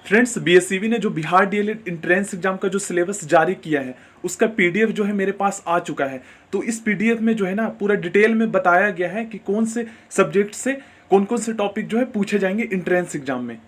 Friends, BSEB ने जो Bihar DElEd entrance exam का जो सिलेबस जारी किया है उसका पीडीएफ जो है मेरे पास आ चुका है। तो इस पीडीएफ में जो है ना पूरा डिटेल में बताया गया है कि कौन से सब्जेक्ट से कौन कौन से टॉपिक जो है पूछे जाएंगे एंट्रेंस एग्जाम में।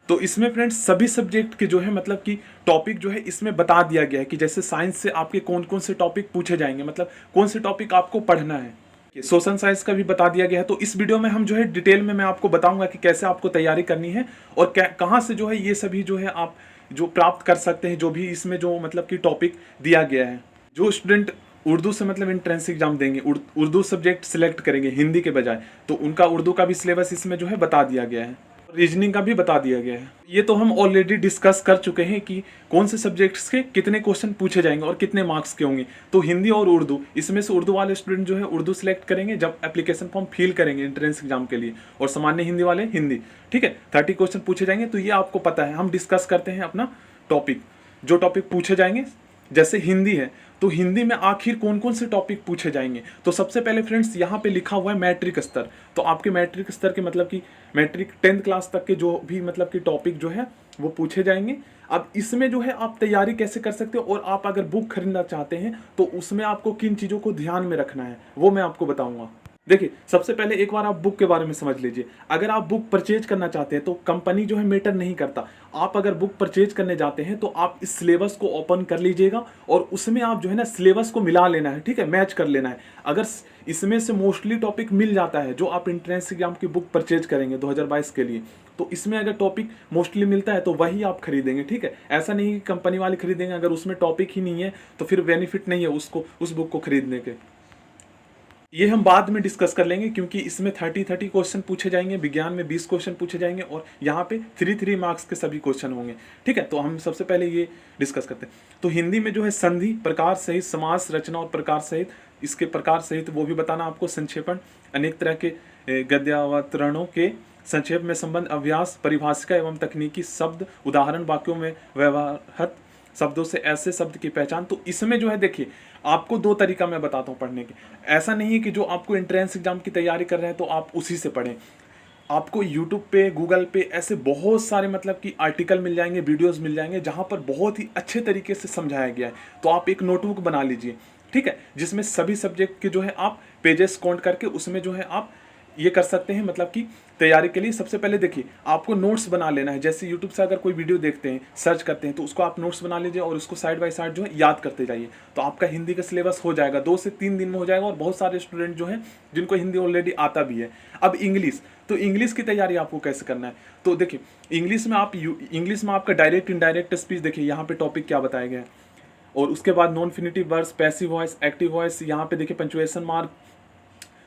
तो इसमें फ्रेंड्स सभी सब्जेक्ट के जो है मतलब कि टॉपिक जो है इसमें बता दिया गया है कि जैसे साइंस से आपके कौन कौन से टॉपिक पूछे जाएंगे, मतलब कौन से टॉपिक आपको पढ़ना है। सोशल साइंस का भी बता दिया गया है। तो इस वीडियो में हम जो है डिटेल में मैं आपको बताऊंगा कि कैसे आपको तैयारी करनी है और कहाँ से जो है ये सभी जो है आप जो प्राप्त कर सकते हैं, जो भी इसमें जो मतलब कि टॉपिक दिया गया है। जो स्टूडेंट उर्दू से मतलब एंट्रेंस एग्जाम देंगे, उर्दू सब्जेक्ट सिलेक्ट करेंगे हिंदी के बजाय, तो उनका उर्दू का भी सिलेबस इसमें जो है बता दिया गया है, रीजनिंग का भी बता दिया गया है। ये तो हम ऑलरेडी डिस्कस कर चुके हैं कि कौन से सब्जेक्ट्स के कितने क्वेश्चन पूछे जाएंगे और कितने मार्क्स के होंगे। तो हिंदी और उर्दू, इसमें से उर्दू वाले स्टूडेंट जो है उर्दू सिलेक्ट करेंगे जब एप्लीकेशन फॉर्म फिल करेंगे एंट्रेंस एग्जाम के लिए, और सामान्य हिंदी वाले हिंदी। ठीक है, 30 क्वेश्चन पूछे जाएंगे। तो ये आपको पता है। हम डिस्कस करते हैं अपना टॉपिक, जो टॉपिक पूछे जाएंगे। जैसे हिंदी है तो हिंदी में आखिर कौन कौन से टॉपिक पूछे जाएंगे। तो सबसे पहले फ्रेंड्स यहाँ पे लिखा हुआ है मैट्रिक स्तर। तो आपके मैट्रिक स्तर के मतलब कि मैट्रिक 10th क्लास तक के जो भी मतलब कि टॉपिक जो है वो पूछे जाएंगे। अब इसमें जो है आप तैयारी कैसे कर सकते हो, और आप अगर बुक खरीदना चाहते हैं तो उसमें आपको किन चीज़ों को ध्यान में रखना है वो मैं आपको बताऊंगा। देखिए, सबसे पहले एक बार आप बुक के बारे में समझ लीजिए। अगर आप बुक परचेज करना चाहते हैं तो कंपनी जो है मैटर नहीं करता। आप अगर बुक परचेज करने जाते हैं तो आप इस सिलेबस को ओपन कर लीजिएगा और उसमें आप जो है ना सिलेबस को मिला लेना है। ठीक है, मैच कर लेना है। अगर इसमें से मोस्टली टॉपिक मिल जाता है जो आप एंट्रेंस एग्जाम की बुक परचेज करेंगे 2022 के लिए, तो इसमें अगर टॉपिक मोस्टली मिलता है तो वही आप खरीदेंगे। ठीक है, ऐसा नहीं कि कंपनी वाले खरीदेंगे, अगर उसमें टॉपिक ही नहीं है तो फिर बेनिफिट नहीं है उसको उस बुक को खरीदने के। ये हम बाद में डिस्कस कर लेंगे, क्योंकि इसमें 30 क्वेश्चन पूछे जाएंगे, विज्ञान में 20 क्वेश्चन पूछे जाएंगे और यहाँ पे 3 मार्क्स के सभी क्वेश्चन होंगे। ठीक है, तो हम सबसे पहले ये डिस्कस करते हैं। तो हिंदी में जो है संधि, प्रकार सहित, समास रचना और प्रकार सहित, इसके प्रकार सहित वो भी बताना आपको, संक्षेपण, अनेक तरह के गद्यावतरणों के संक्षेप में संबंध, अभ्यास, परिभाषिका एवं तकनीकी शब्द, उदाहरण, वाक्यों में व्यवहार शब्दों से ऐसे शब्द की पहचान। तो इसमें जो है देखिए, आपको 2 तरीका मैं बताता हूँ पढ़ने के। ऐसा नहीं है कि जो आपको एंट्रेंस एग्जाम की तैयारी कर रहे हैं तो आप उसी से पढ़ें। आपको यूट्यूब पे, गूगल पे ऐसे बहुत सारे मतलब कि आर्टिकल मिल जाएंगे, वीडियोस मिल जाएंगे जहाँ पर बहुत ही अच्छे तरीके से समझाया गया है। तो आप एक नोटबुक बना लीजिए, ठीक है, जिसमें सभी सब्जेक्ट के जो है आप पेजेस काउंट करके उसमें जो है आप ये कर सकते हैं मतलब कि तैयारी के लिए। सबसे पहले देखिए, आपको नोट्स बना लेना है। जैसे यूट्यूब से अगर कोई वीडियो देखते हैं, सर्च करते हैं, तो उसको आप नोट्स बना लीजिए और उसको साइड बाय साइड जो है याद करते जाइए। तो आपका हिंदी का सिलेबस हो जाएगा, 2 से 3 दिन में हो जाएगा। और बहुत सारे स्टूडेंट जो हैं जिनको हिंदी ऑलरेडी आता भी है। अब इंग्लिश, तो इंग्लिश की तैयारी आपको कैसे करना है। तो देखिए, इंग्लिश में आपका डायरेक्ट इनडायरेक्ट स्पीच, देखिए यहाँ पे टॉपिक क्या बताया गया है। और उसके बाद non finitive verbs, passive voice, active voice, यहाँ पे देखिए पंक्चुएशन मार्क।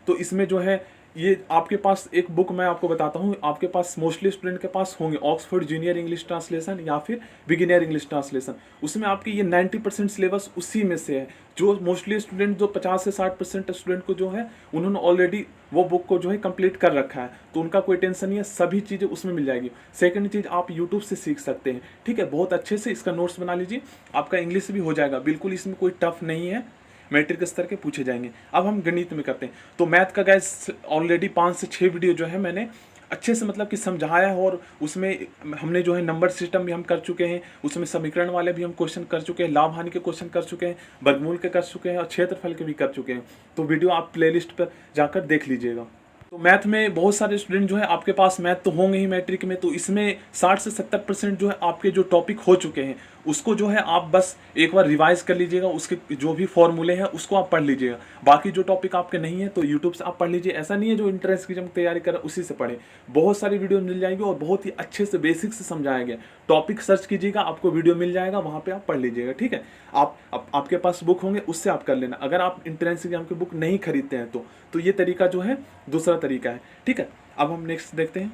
तो इसमें जो है ये आपके पास एक बुक मैं आपको बताता हूँ, आपके पास मोस्टली स्टूडेंट के पास होंगे, ऑक्सफोर्ड जूनियर इंग्लिश ट्रांसलेशन या फिर बिगिनर इंग्लिश ट्रांसलेशन। उसमें आपकी ये 90% सिलेबस उसी में से है। जो मोस्टली स्टूडेंट, जो 50 से 60% स्टूडेंट को जो है उन्होंने ऑलरेडी वो बुक को जो है कंप्लीट कर रखा है, तो उनका कोई टेंशन नहीं है, सभी चीज़ें उसमें मिल जाएगी। सेकंड चीज़, आप यूट्यूब से सीख सकते हैं। ठीक है, बहुत अच्छे से इसका नोट्स बना लीजिए, आपका इंग्लिश भी हो जाएगा। बिल्कुल इसमें कोई टफ नहीं है, मैट्रिक स्तर के पूछे जाएंगे। अब हम गणित में करते हैं। तो मैथ का गैस ऑलरेडी 5 से 6 वीडियो जो है मैंने अच्छे से मतलब कि समझाया है, और उसमें हमने जो है नंबर सिस्टम भी हम कर चुके हैं, उसमें समीकरण वाले भी हम क्वेश्चन कर चुके हैं, लाभ हानि के क्वेश्चन कर चुके हैं, वर्गमूल के कर चुके हैं और क्षेत्रफल के भी कर चुके हैं। तो वीडियो आप प्लेलिस्ट पर जाकर देख लीजिएगा। तो मैथ में बहुत सारे स्टूडेंट जो है आपके पास मैथ तो होंगे ही मैट्रिक में, तो इसमें 60 से 70% जो है आपके जो टॉपिक हो चुके हैं उसको जो है आप बस एक बार रिवाइज कर लीजिएगा, उसके जो भी फॉर्मूले हैं उसको आप पढ़ लीजिएगा। बाकी जो टॉपिक आपके नहीं है तो यूट्यूब से आप पढ़ लीजिए। ऐसा नहीं है जो एंट्रेंस की जब तैयारी कर उसी से पढ़े, बहुत सारी वीडियो मिल जाएगी और बहुत ही अच्छे से बेसिक से समझाया गया। टॉपिक सर्च कीजिएगा, आपको वीडियो मिल जाएगा, वहाँ पर आप पढ़ लीजिएगा। ठीक है, आपके पास बुक होंगे उससे आप कर लेना। अगर आप एंट्रेंस एग्जाम की बुक नहीं खरीदते हैं तो ये तरीका जो है दूसरा तरीका है। ठीक है, अब हम नेक्स्ट देखते हैं।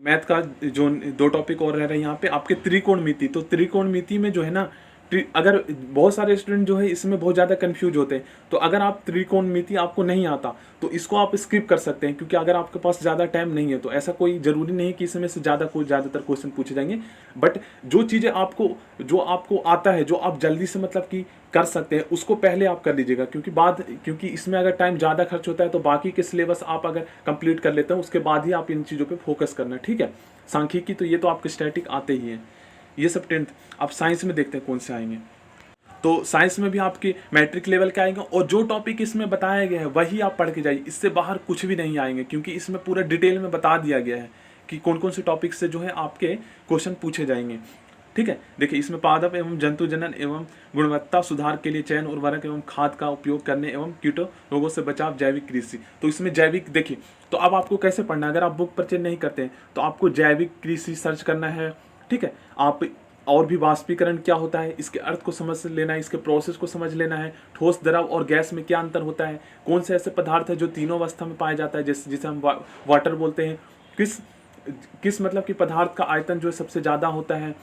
मैथ का जो 2 टॉपिक और रह रहे हैं यहाँ पे, आपके त्रिकोणमिति। तो त्रिकोणमिति में जो है ना, अगर बहुत सारे स्टूडेंट जो है इसमें बहुत ज़्यादा कंफ्यूज होते हैं, तो अगर आप त्रिकोणमिति आपको नहीं आता तो इसको आप स्किप कर सकते हैं, क्योंकि अगर आपके पास ज़्यादा टाइम नहीं है तो ऐसा कोई ज़रूरी नहीं है कि इसमें से ज़्यादातर क्वेश्चन पूछे जाएंगे। बट जो चीज़ें जो आपको आता है, जो आप जल्दी से मतलब कि कर सकते हैं, उसको पहले आप कर लीजिएगा, क्योंकि इसमें अगर टाइम ज़्यादा खर्च होता है तो बाकी के सिलेबस आप अगर कंप्लीट कर लेते हैं उसके बाद ही आप इन चीज़ों पे फोकस करना है। ठीक है, सांख्यिकी तो ये तो आपके स्टैटिक आते ही हैं, ये सब 10th। आप साइंस में देखते हैं कौन से आएंगे। तो साइंस में भी आपके मैट्रिक लेवल के आएंगे, और जो टॉपिक इसमें बताया गया है वही आप पढ़ के जाइए, इससे बाहर कुछ भी नहीं आएंगे, क्योंकि इसमें पूरा डिटेल में बता दिया गया है कि कौन कौन से टॉपिक से जो है आपके क्वेश्चन पूछे जाएंगे। ठीक है, देखिए इसमें पादप एवं जंतु जनन एवं गुणवत्ता सुधार के लिए चयन उर्वरक एवं खाद का उपयोग करने एवं कीटों रोगों से बचाव, जैविक कृषि। तो इसमें जैविक देखिए, तो अब आपको कैसे पढ़ना है, अगर आप बुक परचेज नहीं करते हैं तो आपको जैविक कृषि सर्च करना है। ठीक है, आप और भी वाष्पीकरण क्या होता है इसके अर्थ को समझ लेना है, इसके प्रोसेस को समझ लेना है, ठोस द्रव और गैस में क्या अंतर होता है, कौन से ऐसे पदार्थ है जो तीनों अवस्था में पाया जाता है, जिसे हम वाटर बोलते हैं, किस मतलब कि पदार्थ का आयतन जो है सबसे ज़्यादा होता है,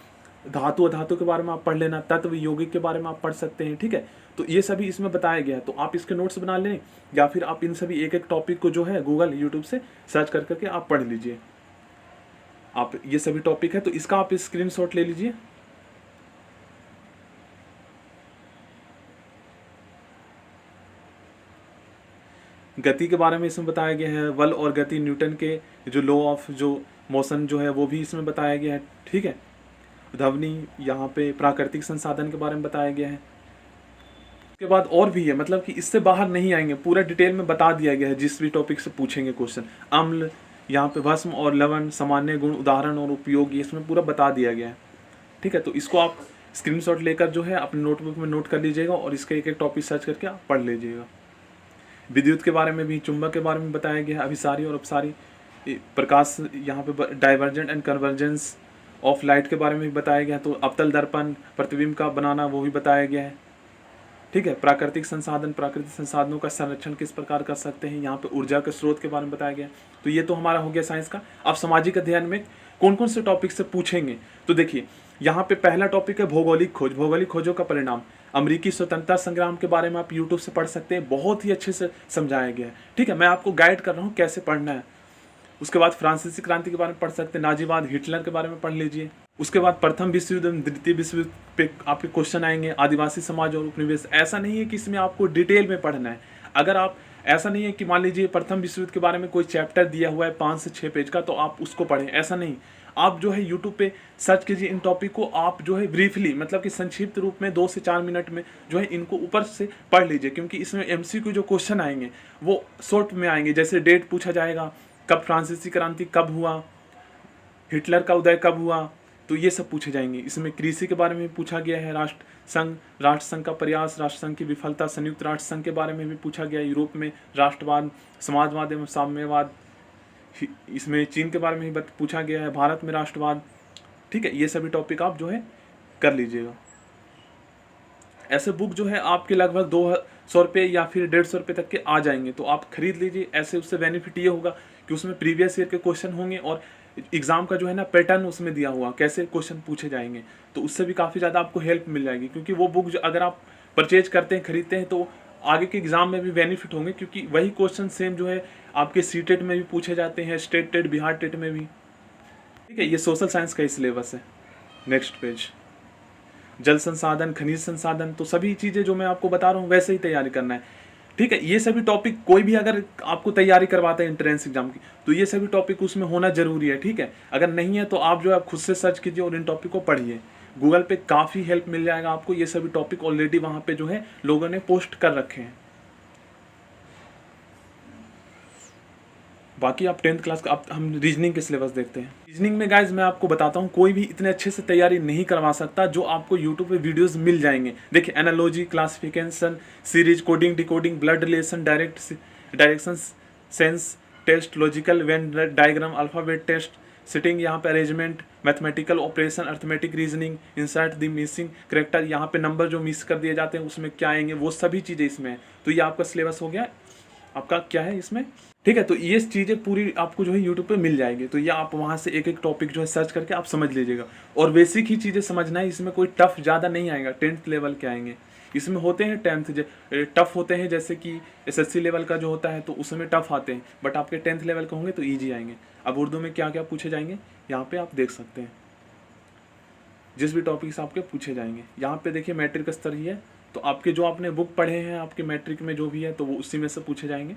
धातु अधातु के बारे में आप पढ़ लेना, तत्व यौगिक के बारे में आप पढ़ सकते हैं। ठीक है, तो ये सभी इसमें बताया गया है, तो आप इसके नोट्स बना लें, या फिर आप इन सभी एक एक टॉपिक को जो है गूगल यूट्यूब से सर्च कर करके आप पढ़ लीजिए। आप ये सभी टॉपिक है तो इसका आप स्क्रीनशॉट ले लीजिए। गति के बारे में इसमें बताया गया है, बल और गति, न्यूटन के जो लॉ ऑफ जो मोशन जो है वो भी इसमें बताया गया है। ठीक है, ध्वनि, यहाँ पे प्राकृतिक संसाधन के बारे में बताया गया है। उसके बाद और भी है, मतलब कि इससे बाहर नहीं आएंगे, पूरा डिटेल में बता दिया गया है जिस भी टॉपिक से पूछेंगे क्वेश्चन। अम्ल, यहाँ पे भस्म और लवण, सामान्य गुण, उदाहरण और उपयोग, ये इसमें पूरा बता दिया गया है। ठीक है, तो इसको आप स्क्रीनशॉट लेकर जो है अपने नोटबुक में नोट कर लीजिएगा और इसका एक एक टॉपिक सर्च करके आप पढ़ लीजिएगा। विद्युत के बारे में भी, चुंबक के बारे में बताया गया है, अभिसारी और अपसारी प्रकाश, यहाँ पे divergent and convergence of light के बारे में भी बताया गया है। तो अवतल दर्पण, प्रतिबिंब का बनाना, वो भी बताया गया है। ठीक है, प्राकृतिक संसाधन, प्राकृतिक संसाधनों का संरक्षण किस प्रकार कर सकते हैं, यहाँ पे ऊर्जा के स्रोत के बारे में बताया गया है। तो ये तो हमारा हो गया साइंस का। अब सामाजिक अध्ययन में कौन कौन से टॉपिक से पूछेंगे, तो देखिए यहाँ पे पहला टॉपिक है भौगोलिक खोज, भौगोलिक खोजों का परिणाम। अमेरिकी स्वतंत्रता संग्राम के बारे में आप यूट्यूब से पढ़ सकते हैं, बहुत ही अच्छे से समझाया गया है। ठीक है, मैं आपको गाइड कर रहा हूँ कैसे पढ़ना है। उसके बाद फ्रांसीसी क्रांति के बारे में पढ़ सकते हैं, नाजीवाद, हिटलर के बारे में पढ़ लीजिए। उसके बाद प्रथम विश्व युद्ध, द्वितीय विश्व युद्ध पे आपके क्वेश्चन आएंगे, आदिवासी समाज और उपनिवेश। ऐसा नहीं है कि इसमें आपको डिटेल में पढ़ना है। अगर आप ऐसा नहीं है कि मान लीजिए प्रथम विश्व युद्ध के बारे में कोई चैप्टर दिया हुआ है 5 से 6 पेज का, तो आप उसको पढ़ें, ऐसा नहीं। आप जो है यूट्यूब पे सर्च कीजिए इन टॉपिक को, आप जो है ब्रीफली मतलब कि संक्षिप्त रूप में 2 से 4 मिनट में जो है इनको ऊपर से पढ़ लीजिए, क्योंकि इसमें एमसीक्यू जो क्वेश्चन आएंगे वो शॉर्ट में आएंगे। जैसे डेट पूछा जाएगा, कब फ्रांसीसी क्रांति कब हुआ, हिटलर का उदय कब हुआ, तो ये सब पूछे जाएंगे। इसमें कृषि के बारे में पूछा गया है, राष्ट्र संघ का प्रयास, राष्ट्र संघ की विफलता, संयुक्त राष्ट्र संघ के बारे में भी पूछा गया, यूरोप में राष्ट्रवाद, समाजवाद एवं साम्यवाद, इसमें चीन के बारे में भी पूछा गया है, भारत में राष्ट्रवाद। ठीक है, ये सभी टॉपिक आप जो है कर लीजिएगा। ऐसे बुक जो है आपके लगभग 200 रुपये या फिर 150 रुपये तक के आ जाएंगे, तो आप खरीद लीजिए। ऐसे उससे बेनिफिट ये होगा कि उसमें प्रीवियस ईयर के क्वेश्चन होंगे और एग्जाम का जो है ना पैटर्न उसमें दिया हुआ, कैसे क्वेश्चन पूछे जाएंगे, तो उससे भी काफ़ी ज़्यादा आपको हेल्प मिल जाएगी। क्योंकि वो बुक जो अगर आप परचेज करते हैं, खरीदते हैं, तो आगे के एग्जाम में भी बेनिफिट होंगे, क्योंकि वही क्वेश्चन सेम जो है आपके सीटेट में भी पूछे जाते हैं, स्टेट टेट, बिहार टेट में भी। ठीक है, ये सोशल साइंस का ही सिलेबस है। नेक्स्ट पेज, जल संसाधन, खनिज संसाधन, तो सभी चीज़ें जो मैं आपको बता रहा हूँ वैसे ही तैयारी करना है। ठीक है, ये सभी टॉपिक कोई भी अगर आपको तैयारी करवाता है एंट्रेंस एग्जाम की, तो ये सभी टॉपिक उसमें होना जरूरी है। ठीक है, अगर नहीं है तो आप जो है खुद से सर्च कीजिए और इन टॉपिक को पढ़िए। गूगल पे काफ़ी हेल्प मिल जाएगा आपको, ये सभी टॉपिक ऑलरेडी वहाँ पे जो है लोगों ने पोस्ट कर रखे हैं। बाकी आप 10th क्लास का, अब हम रीजनिंग के सिलेबस देखते हैं। रीजनिंग में गाइज मैं आपको बताता हूँ, कोई भी इतने अच्छे से तैयारी नहीं करवा सकता जो आपको यूट्यूब पे वीडियोस मिल जाएंगे। देखिए, analogy, classification, series, coding, decoding, blood relation, direction sense test, logical Venn diagram, alphabet test, sitting, यहाँ पे arrangement, mathematical operation, arithmetic reasoning, insert the missing character, यहाँ पे नंबर जो मिस कर दिए जाते हैं उसमें क्या आएंगे, वो सभी चीज़ें इसमें है। तो ये आपका सिलेबस हो गया, आपका क्या है इसमें। ठीक है, तो ये चीज़ें पूरी आपको जो है यूट्यूब पे मिल जाएगी, तो ये आप वहाँ से एक एक टॉपिक जो है सर्च करके आप समझ लीजिएगा। और बेसिक ही चीज़ें समझना है, इसमें कोई टफ ज़्यादा नहीं आएगा। 10th लेवल के आएंगे, इसमें होते हैं 10th टफ होते हैं, जैसे कि SSC लेवल का जो होता है तो उसमें टफ आते हैं, बट आपके 10th लेवल के होंगे तो ईजी आएंगे। अब उर्दू में क्या क्या पूछे जाएंगे यहाँ पे आप देख सकते हैं, जिस भी टॉपिक्स आपके पूछे जाएंगे। यहाँ पे देखिए मैट्रिक स्तर ही है, तो आपके जो आपने बुक पढ़े हैं आपके मैट्रिक में जो भी है तो वो उसी में से पूछे जाएंगे।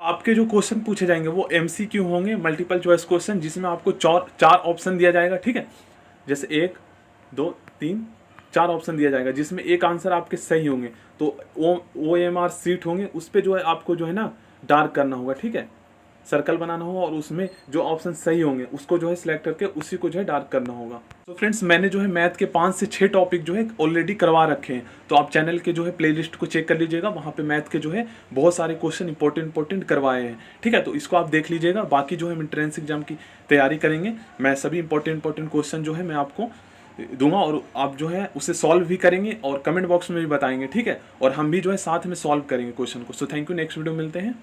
आपके जो क्वेश्चन पूछे जाएंगे वो एमसीक्यू होंगे, मल्टीपल चॉइस क्वेश्चन, जिसमें आपको चार चार ऑप्शन दिया जाएगा, ठीक है। जैसे 1 2 3 4 ऑप्शन दिया जाएगा, जिसमें एक आंसर आपके सही होंगे तो OMR सीट होंगे, उस पर जो है आपको जो है ना डार्क करना होगा, ठीक है, सर्कल बनाना होगा और उसमें जो ऑप्शन सही होंगे उसको जो है सिलेक्ट करके उसी को जो है डार्क करना होगा। तो फ्रेंड्स, मैंने जो है मैथ के 5 से 6 टॉपिक जो है ऑलरेडी करवा रखे हैं, तो आप चैनल के जो है प्लेलिस्ट को चेक कर लीजिएगा, वहाँ पे मैथ के जो है बहुत सारे क्वेश्चन इंपॉर्टेंट करवाए हैं, ठीक है। तो इसको आप देख लीजिएगा। बाकी जो है हम एंट्रेंस एग्जाम की तैयारी करेंगे, मैं सभी इंपॉर्टेंट क्वेश्चन जो है मैं आपको दूंगा और आप जो है उसे सॉल्व भी करेंगे और कमेंट बॉक्स में भी बताएंगे, ठीक है। और हम भी जो है साथ में सॉल्व करेंगे क्वेश्चन को। So thank you, next video मिलते हैं।